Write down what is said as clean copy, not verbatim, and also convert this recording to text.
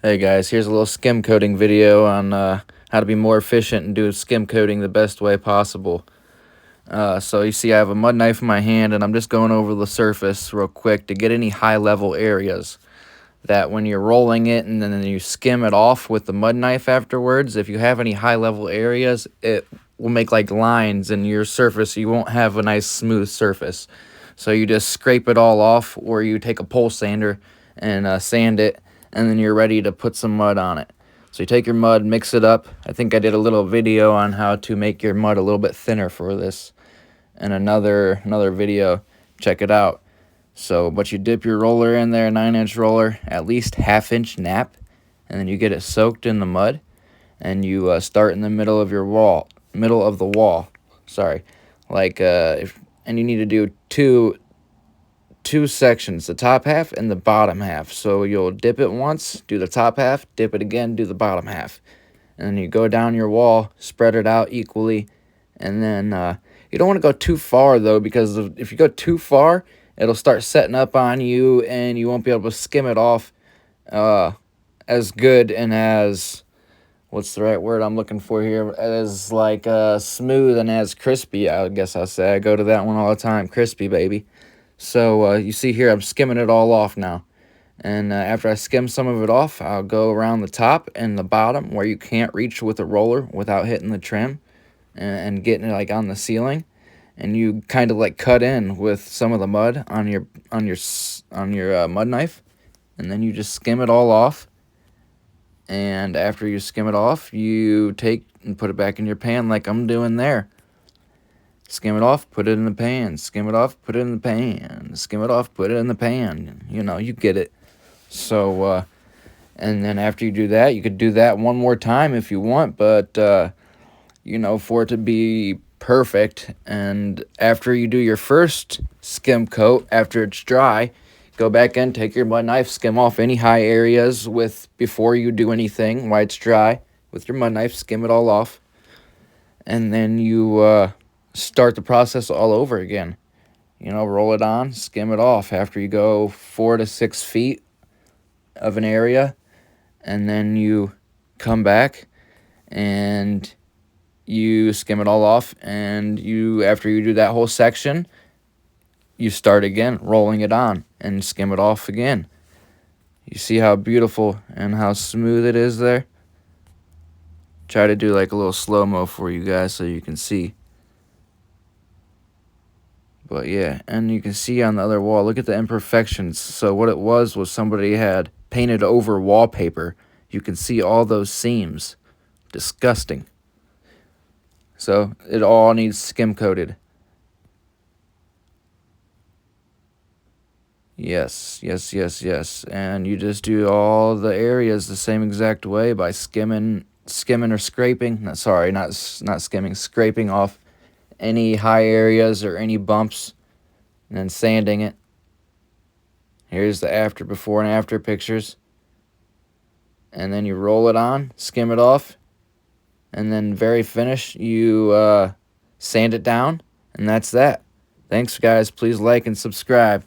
Hey guys, here's a little skim coating video on how to be more efficient and do skim coating the best way possible. So you see I have a mud knife in my hand and I'm just going over the surface real quick to get any high level areas that when you're rolling it and then you skim it off with the mud knife afterwards, if you have any high level areas, it will make like lines in your surface. You won't have a nice smooth surface. So you just scrape it all off, or you take a pole sander and sand it, and then you're ready to put some mud on it. So you take your mud, mix it up. I think I did a little video on how to make your mud a little bit thinner for this, and another video. Check it out. So, but you dip your roller in there, 9-inch roller, at least half-inch nap, and then you get it soaked in the mud, and you start in the middle of your wall, Sorry, like and you need to do two sections, the top half and the bottom half. So you'll dip it once, do the top half, dip it again, do the bottom half, and then you go down your wall, spread it out equally, and then you don't want to go too far though, because if you go too far, it'll start setting up on you, and you won't be able to skim it off as good and as, what's the right word I'm looking for here, as like smooth and as crispy, I guess I'll say. I go to that one all the time, crispy baby. So you see here, I'm skimming it all off now. And after I skim some of it off, I'll go around the top and the bottom where you can't reach with a roller without hitting the trim and getting it like on the ceiling. And you kind of like cut in with some of the mud on your mud knife, and then you just skim it all off. And after you skim it off, you take and put it back in your pan like I'm doing there. Skim it off, put it in the pan. Skim it off, put it in the pan. Skim it off, put it in the pan. You know, you get it. So, and then after you do that, you could do that one more time if you want, but, you know, for it to be perfect, and after you do your first skim coat, after it's dry, go back in, take your mud knife, skim off any high areas before you do anything while it's dry. With your mud knife, skim it all off, and then you, start the process all over again. You know, roll it on, skim it off after you go 4 to 6 feet of an area, and then you come back and you skim it all off, and after you do that whole section, you start again, rolling it on and skim it off again. You see how beautiful and how smooth it is there? Try to do like a little slow-mo for you guys so you can see. But yeah, and you can see on the other wall, look at the imperfections. So what it was somebody had painted over wallpaper. You can see all those seams. Disgusting. So it all needs skim coated. Yes. And you just do all the areas the same exact way by skimming or scraping. Sorry, not skimming, scraping off any high areas or any bumps, and then sanding it. Here's the before and after pictures. And then you roll it on, skim it off, and then very finish, you sand it down, and that's that. Thanks, guys. Please like and subscribe.